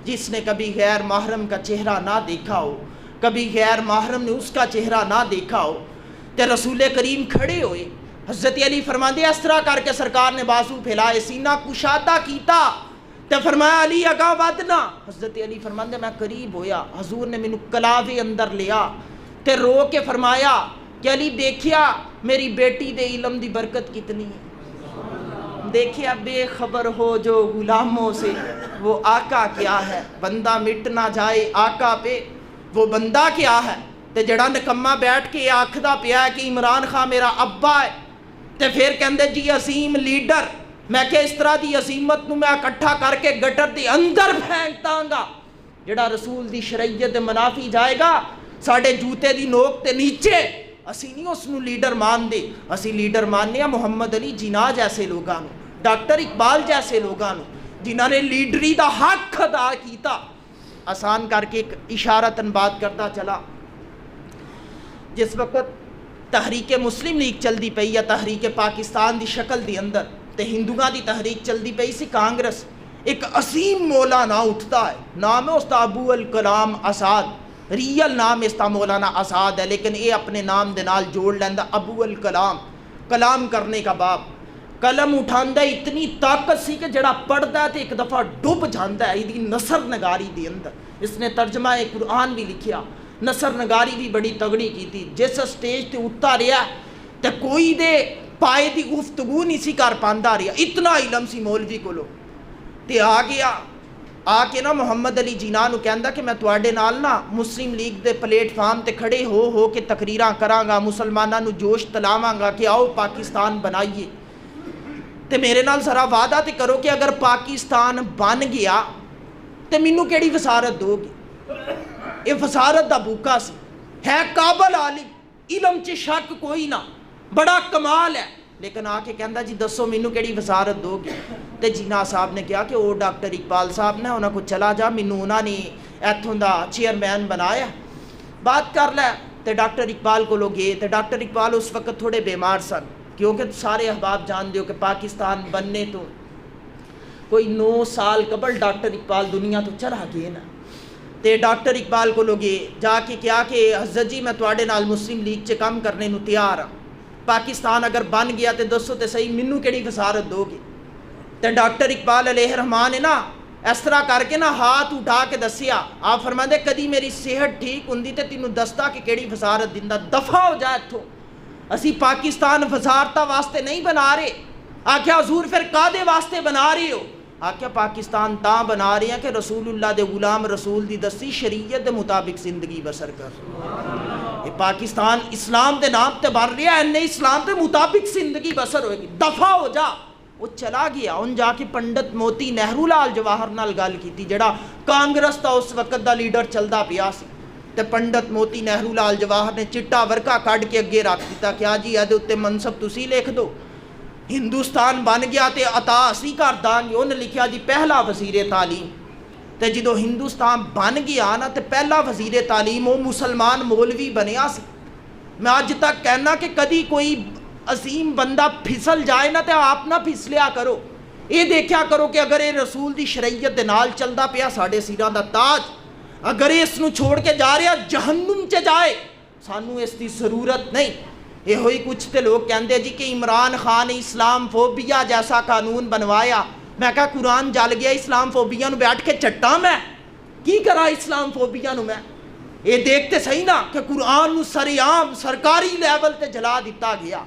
[SPEAKER 1] جس نے کبھی غیر محرم کا چہرہ نہ دیکھا ہو, کبھی غیر محرم نے اس کا چہرہ نہ دیکھا ہو. تے رسول کریم کھڑے ہوئے. حضرت علی فرماندے اس طرح کر کے سرکار نے بازو پھیلائے, سینہ کشادہ کیتا. تے فرمایا علی اگا ودنا. حضرت علی فرماندے میں قریب ہویا. حضور نے مینوں کلاوے اندر لیا تے رو کے فرمایا کہ علی دیکھیا میری بیٹی دے علم دی برکت کتنی ہے, دیکھیا بے خبر ہو جو غلاموں سے وہ آقا کیا ہے. بندہ مٹ نہ جائے آقا پہ وہ بندہ کیا ہے. تے جڑا نکمہ بیٹھ کے آکھدا پیا ہے کہ عمران خان میرا ابا ہے, تے پھر کہندے جی عظیم لیڈر. میں کہ اس طرح دی عظیمت نو میں اکٹھا کر کے گٹر دی اندر پھینکتاں گا. جڑا رسول دی شریعت منافی جائے گا ساڈے جوتے دی نوک تے نیچے, اسی نہیں اس نو لیڈر مان دے. اسی لیڈر ماننے محمد علی جناح جیسے لوگاں نو, ڈاکٹر اقبال جیسے لوگاں نو جنہاں نے لیڈری دا حق ادا کیتا. آسان کر کے ایک اشارتاً بات کرتا چلا. جس وقت تحریک مسلم لیگ چلدی پئی یا تحریک پاکستان دی شکل دی اندر تے ہندوؤں دی تحریک چلدی پئی سی کانگریس, ایک عظیم مولانا اٹھتا ہے, نام ہے اس دا ابو الکلام آزاد. ریئل نام اس دا مولانا آزاد ہے, لیکن یہ اپنے نام دے نال جوڑ لیندا ابو الکلام, کلام کرنے کا باپ. قلم اٹھاندا اتنی طاقت سی کہ جڑا پڑھدا تے ایک دفعہ ڈوب جاندا ہے ایدی نثر نگاری دی اندر. اس نے ترجمہ قرآن بھی لکھیا, نثر نگاری بھی بڑی تگڑی کی تھی. جس سٹیج تے اٹھتا رہا تے کوئی دے پائے دی گفتگو نہیں سی کر پاندا رہا, اتنا علم سی مولوی کولو. تے آ گیا, آ کے نا محمد علی جناح نو کہندا کہ میں تواڈے نال نا مسلم لیگ دے پلیٹ فارم تے کھڑے ہو کے تقریراں کراں گا, مسلماناں نو جوش تلاواں گا کہ آؤ پاکستان بنائیے. تے میرے نال ذرا وعدہ تے کرو کہ اگر پاکستان بن گیا تے مینوں کیڑی وزارت دو گے. یہ وزارت دا بوکا سی, ہے قابل عالم, علم چ شک کوئی نہ, بڑا کمال ہے, لیکن آ کے کہندا جی دسو مینوں کیڑی وزارت دو گے. تے جناح صاحب نے کہا کہ وہ ڈاکٹر اقبال صاحب نے, انہاں کو چلا جا, مینوں انہاں نے ایتھوں دا چیئرمین بنایا, بات کر لے. تے ڈاکٹر اقبال کو لوگ گئے. تے ڈاکٹر اقبال اس وقت تھوڑے بیمار سن, کیونکہ سارے احباب جان دیو کہ پاکستان بننے تو کوئی 9 سال قبل ڈاکٹر اقبال دنیا تو چلا گئے نا. تے ڈاکٹر اقبال کو لوگے جا کے کیا کہ حضرت جی میں تواڈے نال مسلم لیگ چ کام کرنے نو تیار ہاں, پاکستان اگر بن گیا تے دسو تے صحیح مینوں کیڑی وزارت دو گے. تے ڈاکٹر اقبال علیہ الرحمان نے نا اس طرح کر کے نا ہاتھ اٹھا کے دسیا. آپ فرماندے کدی میری صحت ٹھیک ہوندی تے تینوں دستا کہ کیڑی وزارت دیندا, دفع ہو جا اتھوں. اسی پاکستان وزارتاں واسطے نہیں بنا رہے. آکھیا حضور پھر کادے واسطے بنا رہے ہو؟ آکھیا پاکستان تاں بنا رہے ہیں کہ رسول اللہ دے غلام رسول دی دسی شریعت دے مطابق زندگی بسر کر. یہ پاکستان اسلام دے نام تے بن رہا ہے، انہیں اسلام دے مطابق زندگی بسر ہوئے گی. دفع ہو جا. وہ چلا گیا. ان جا کے پنڈت موتی نہرو لال جواہر نال گل کیتی، جڑا کانگریس دا اس وقت دا لیڈر چلدا پیا سی. تے پنڈت موتی نہرو لال جواہر نے چٹا ورقہ کڈ کے اگے رکھ دیتا کہ جی ادھے اتنے منصب تسی لکھ دو. ہندوستان بن گیا تے عطا اسی کر داں گے. انہیں لکھیا جی پہلا وزیر تعلیم. تے جدو ہندوستان بن گیا نا تے پہلا وزیر تعلیم وہ مسلمان مولوی بنیا سی. میں آج تک کہنا کہ کدی کوئی عظیم بندہ پھسل جائے نا تے آپ نہ پھسلیا کرو. یہ دیکھیا کرو کہ اگر یہ رسول دی شریعت دے نال چلدا پیا ساڈے سیراں دا تاج، اگر اس نو چھوڑ کے جا رہا جہنم چ جائے سانو اس دی ضرورت نہیں. یہ ہوئی کچھ تے لوگ کہندے جی کہ عمران خان نے اسلام فوبیا جیسا قانون بنوایا. میں کہا قرآن جل گیا، اسلام فوبیا نو بیٹھ کے چٹا میں کی کرا؟ اسلام فوبیا نو میں یہ دیکھتے صحیح نا کہ قرآن نو سریعام سرکاری لیول تے جلا دیتا گیا،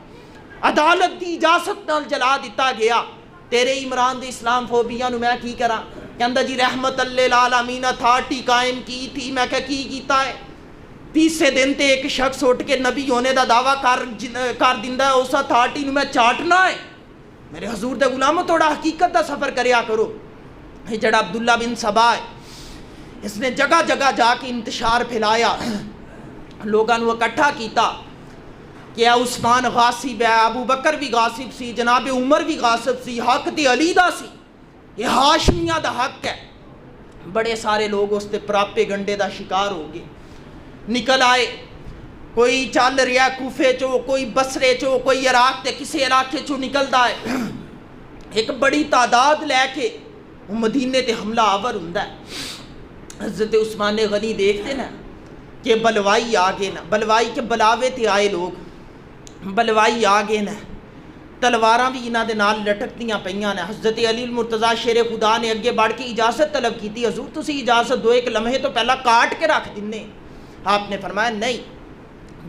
[SPEAKER 1] عدالت دی اجازت نال جلا دیتا گیا. تیرے عمران دی اسلام فوبیا نو میں کی کرا؟ کہندا جی رحمت للعالمین اتھارٹی قائم کی تھی. میں کہا کی کیتا ہے؟ تیسرے دن تے ایک شخص اٹھ کے نبی ہونے دا دعویٰ کر دیندا ہے اس اتھارٹی نو میں چاٹنا ہے. میرے حضور دے غلاموں تھوڑا حقیقت دا سفر کریا کرو. یہ جڑا عبداللہ بن سبا ہے اس نے جگہ جگہ جا کے انتشار پھیلایا، لوگاں نو اکٹھا کیتا کہ عثمان غاصب ہے، ابو بکر بھی غاصب سی، جناب عمر بھی غاصب سی، حق تے علی دا سی، یہ ہاشمیہ دا حق ہے. بڑے سارے لوگ اس تے پراپے گنڈے دا شکار ہو گئے. نکل آئے، کوئی چل رہا کوفے چو، کوئی بصرے چو، کوئی عراق تے کسی علاقے چو نکلدا ہے. ایک بڑی تعداد لے کے مدینے تے حملہ آور ہوندا ہے. حضرت عثمان غنی دیکھتے نا کہ بلوائی آ گئے نا، بلوائی کے بلاوے تے آئے لوگ، بلوائی آ گئے نا، تلواراں بھی انہاں دے نال لٹکدیاں پیاں نے. حضرت علی المرتضیٰ شیر خدا نے اگے بڑھ کے اجازت طلب کی، حضور تسی اجازت دو، ایک لمحے تو پہلا کاٹ کے رکھ دنے. آپ نے فرمایا نہیں،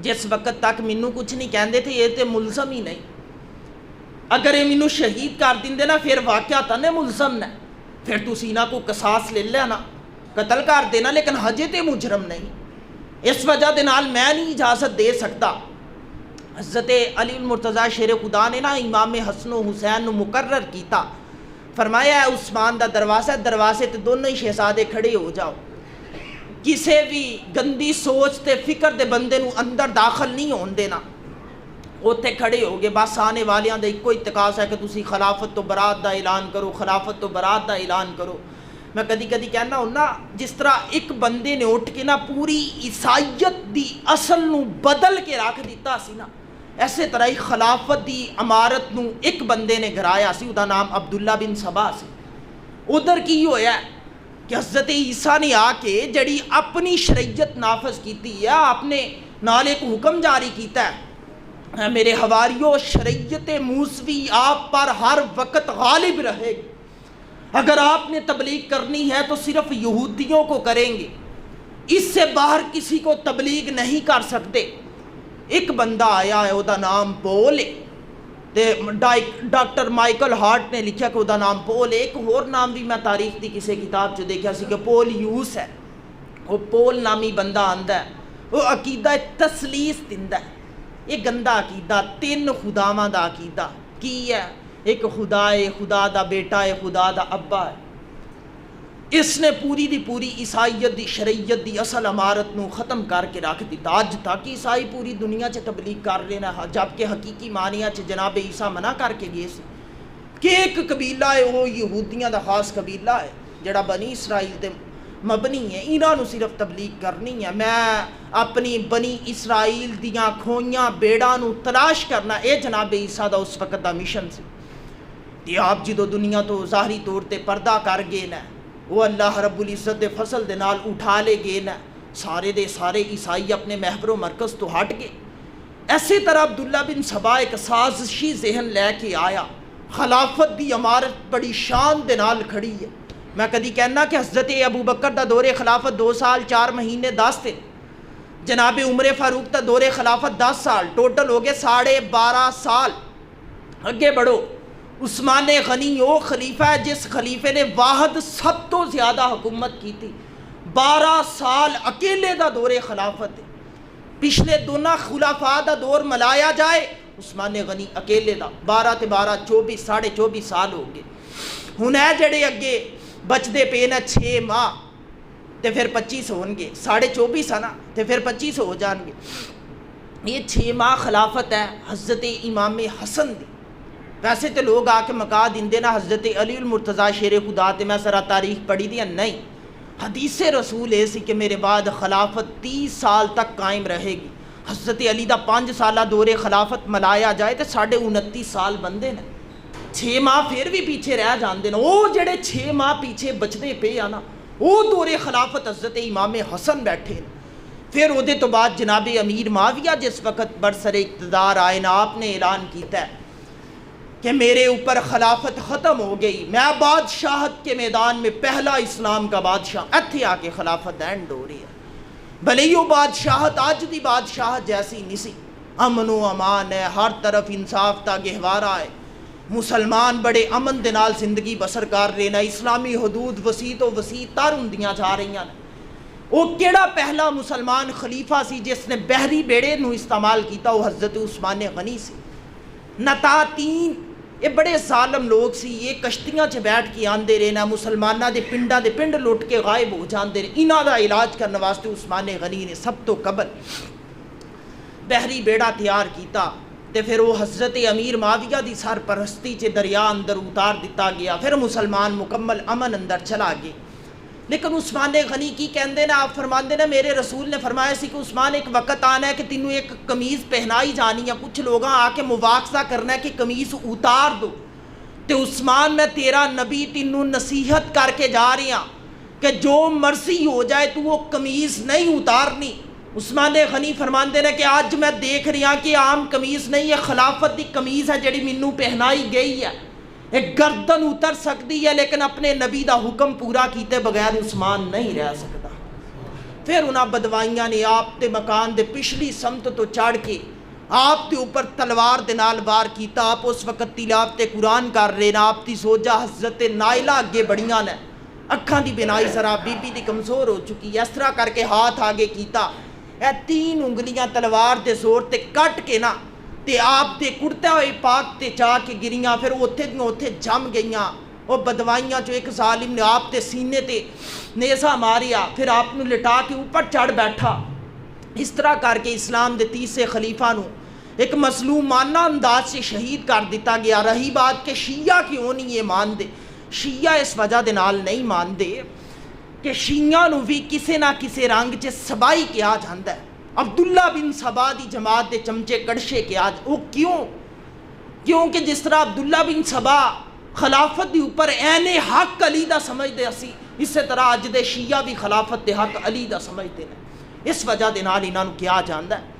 [SPEAKER 1] جس وقت تک مینوں کچھ نہیں کہندے تھے یہ تے ملزم ہی نہیں. اگر یہ مینوں شہید کر دیندے نا پھر واقعہ تنے ملزم نے، پھر تسی انہاں کو قصاص لے لینا، قتل کر دینا، لیکن ہجے تے مجرم نہیں. اس وجہ دے نال میں نہیں اجازت دے سکتا. حضرت علی المرتضیٰ شیر خدا نے نا امام حسن و حسین نو مقرر کیتا، فرمایا ہے عثمان دا دروازہ، دروازے تے دونوں ہی شہزادے کھڑے ہو جاؤ. کسے بھی گندی سوچ تے فکر دے بندے نو اندر داخل نہیں ہون دینا. اوتھے کھڑے ہو گئے. بس آنے والیاں دا ایک تقاضا ہے کہ تسی خلافت تو برات دا اعلان کرو، خلافت تو برات دا اعلان کرو. میں کدی کدی کہنا ہوں نا جس طرح ایک بندے نے اٹھ کے نا پوری عیسائیت دی اصل نو بدل کے رکھ دیتا سی نا، ایسے طرح ہی خلافت دی عمارت نو ایک بندے نے گرایا سی، دا نام عبداللہ بن سبا سی. ادھر کی ہویا ہے کہ حضرت عیسیٰ نے آ کے جڑی اپنی شریعت نافذ کیتی ہے، آپ نے نال ایک حکم جاری کیتا ہے، میرے حواریوں شریعت موسوی آپ پر ہر وقت غالب رہے گی. اگر آپ نے تبلیغ کرنی ہے تو صرف یہودیوں کو کریں گے، اس سے باہر کسی کو تبلیغ نہیں کر سکتے. ایک بندہ آیا ہے، دا نام پول ہے، ڈاکٹر مائیکل ہارٹ نے لکھا کہ دا نام پول ہے. ایک اور نام بھی میں تاریخ دی کسی کتاب چ دیکھا سی کہ پول یوس ہے. وہ پول نامی بندہ آندا ہے، وہ عقیدہ تسلیس دیندا ہے. یہ گندا عقیدہ، تین خداواں دا عقیدہ کی ہے، ایک خدا ہے، خدا دا بیٹا ہے، خدا دا ابا ہے. اس نے پوری دی پوری عیسائیت دی شریعت دی اصل عمارت نو ختم کر کے رکھ دیتا. اج تک عیسائی پوری دنیا چ تبلیغ کر لینا، جبکہ حقیقی معنیاں چ جناب عیسیٰ منع کر کے گئے سی کہ ایک قبیلہ ہے، وہ یہودیاں دا خاص قبیلہ ہے جڑا بنی اسرائیل تے مبنی ہے، انہاں نو صرف تبلیغ کرنی ہے. میں اپنی بنی اسرائیل دیاں کھوئیاں بیڑاں نو تلاش کرنا، اے جناب عیسیٰ دا اس وقت دا مشن سی. تے آپ جدو دنیا تو ظاہری طور تے پردہ کر گئے نا، وہ اللہ رب العزت دے فضل دے نال اٹھا لے گئے نا، سارے دے سارے عیسائی اپنے محور و مرکز تو ہٹ گئے. ایسے طرح عبداللہ بن سبا ایک سازشی ذہن لے کے آیا. خلافت دی عمارت بڑی شان دے نال کھڑی ہے. میں کدی کہنا کہ حضرت ابو بکر دا دور خلافت 2 سال 4 مہینے 10 دن، جناب عمر فاروق تا دور خلافت 10 سال، ٹوٹل ہو گئے 12.5 سال۔ اگے بڑھو، عثمان غنی وہ خلیفہ ہے جس خلیفے نے واحد سب تو زیادہ حکومت کی تھی، 12 سال اکیلے دا دور خلافت ہے۔ پچھلے دونوں خلافاء دا دور ملایا جائے، عثمان غنی اکیلے دا 12 تے 12 24 24.5 سال ہو گئے۔ ہن اے جڑے اگے بچدے پے نے 6 ماہ تے پھر 25 ہون گے، 24.5 ہے نا تے پھر 25 ہو جان گے۔ یہ 6 ماہ خلافت ہے حضرت امام حسن دی۔ ویسے تو لوگ آ کے مکا دیندے نا حضرت علی المرتضیٰ شیر خدا تے میں سرا تاریخ پڑھی دی، نہیں، حدیث رسول ہے سی کہ میرے بعد خلافت 30 سال تک قائم رہے گی۔ حضرت علی دا 5 سالہ دور خلافت ملایا جائے تو 29.5 سال بندے نے، 6 ماہ پھر بھی پیچھے رہ جاندے نا۔ وہ جڑے 6 ماہ پیچھے بچدے پے آ نا، وہ دور خلافت حضرت امام حسن بیٹھے نا۔ پھر وہ تو بعد جناب امیر معاویہ جس وقت برسر اقتدار آئے نا، آپ نے اعلان کیتا ہے کہ میرے اوپر خلافت ختم ہو گئی، میں بادشاہت کے میدان میں پہلا اسلام کا بادشاہ، اتھے آ کے خلافت اینڈ ہو رہی ہے۔ بھلے ہی وہ بادشاہت آج دی بادشاہت جیسی نہیں سی، امن و امان ہے، ہر طرف انصاف تا گہوارہ ہے، مسلمان بڑے امن دے نال زندگی بسر کر رہے ہیں، اسلامی حدود وسیع تو وسیع تر ہوندیاں جا رہی ہیں۔ وہ کیڑا پہلا مسلمان خلیفہ سی جس نے بحری بیڑے نو استعمال کیتا؟ وہ حضرت عثمان غنی سی۔ نتاتین یہ بڑے ظالم لوگ سی، یہ کشتیاں چ بیٹھ کے آندے رہے نا، مسلمانہ دے پنڈا دے پنڈ لٹ کے غائب ہو جاندے رہے۔ انہاں دا علاج کرنے واسطے عثمان غنی نے سب تو قبل بحری بیڑا تیار کیتا تے پھر وہ حضرت امیر معاویہ دی سرپرستی چ دریا اندر اتار دیتا گیا، پھر مسلمان مکمل امن اندر چلا گئے۔ لیکن عثمان غنی کی کہندے نا، آپ فرماندے نا میرے رسول نے فرمایا سی کہ عثمان ایک وقت آنا ہے کہ تینوں ایک قمیض پہنائی جانی ہے، کچھ لوگاں آ کے مواخذہ کرنا ہے کہ قمیض اتار دو، تے عثمان میں تیرا نبی تینوں نصیحت کر کے جا رہی ہاں کہ جو مرضی ہو جائے تو وہ قمیض نہیں اتارنی۔ عثمان غنی فرماندے نے کہ آج میں دیکھ رہی ہاں کہ عام قمیض نہیں ہے، خلافت دی قمیض ہے جڑی مینوں پہنائی گئی ہے، ایک گردن اتر سکتی ہے لیکن اپنے نبی دا حکم پورا کیتے بغیر عثمان نہیں رہ سکتا۔ پھر انہاں بدوائیاں نے آپ دے مکان دے پچھلی سمت تو چڑھ کے آپ دے اوپر تلوار دے نال وار کیتا۔ آپ اس وقت تلاوت قرآن کر رہے نا، آپ دی زوجہ حضرت نائلہ اگے بڑیاں نے، اکھاں دی بینائی ذرا بی بی دی کمزور ہو چکی، اس طرح کر کے ہاتھ آگے کیتا، اے 3 انگلیاں تلوار دے زور تے کٹ کے نا تے آپ دے کرتے ہوئے پاک تے چاہ کے گریاں، پھر اوتھے جم گئیاں۔ وہ بدوائیاں جو ایک ظالم نے آپ تے سینے تے نیزہ ماریا، پھر آپ نے لٹا کے اوپر چڑھ بیٹھا۔ اس طرح کر کے اسلام دے 30 خلیفہ نو ایک مظلومانہ انداز سے شہید کر دیتا گیا۔ رہی بات کہ شیعہ کیوں نہیں یہ مان دے، شیعہ اس وجہ دے نال نہیں مان دے کہ شیعہ نو بھی کسے نہ کسے رنگ چ سبائی کیا جاندا ہے۔ عبداللہ بن سبا دی جماعت دے چمچے کڑشے کے آج وہ کیونکہ جس طرح عبداللہ بن سبا خلافت دی اوپر عین حق علی دا سمجھدے اسی، اسی طرح اج دے شیعہ بھی خلافت دے حق علی دا سمجھدے ہیں۔ اس وجہ دے نال انہاں نو کیا جاندا ہے۔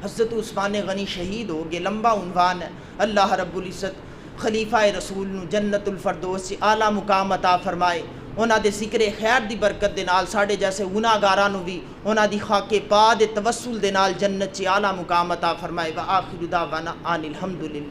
[SPEAKER 1] حضرت عثمان غنی شہید ہو گئے، لمبا عنوان ہے۔ اللہ رب العزت خلیفہ رسول نو جنت الفردوس سے اعلیٰ مقام عطا فرمائے، انہاں دے ذکر خیر دی برکت دے نال ساڈے جیسے گناہگاراں نو بھی انہاں دی خاک پا دے توسل دے نال جنت چ اعلیٰ مقام عطا فرمائے۔ وآخر دعوانا ان الحمدللہ۔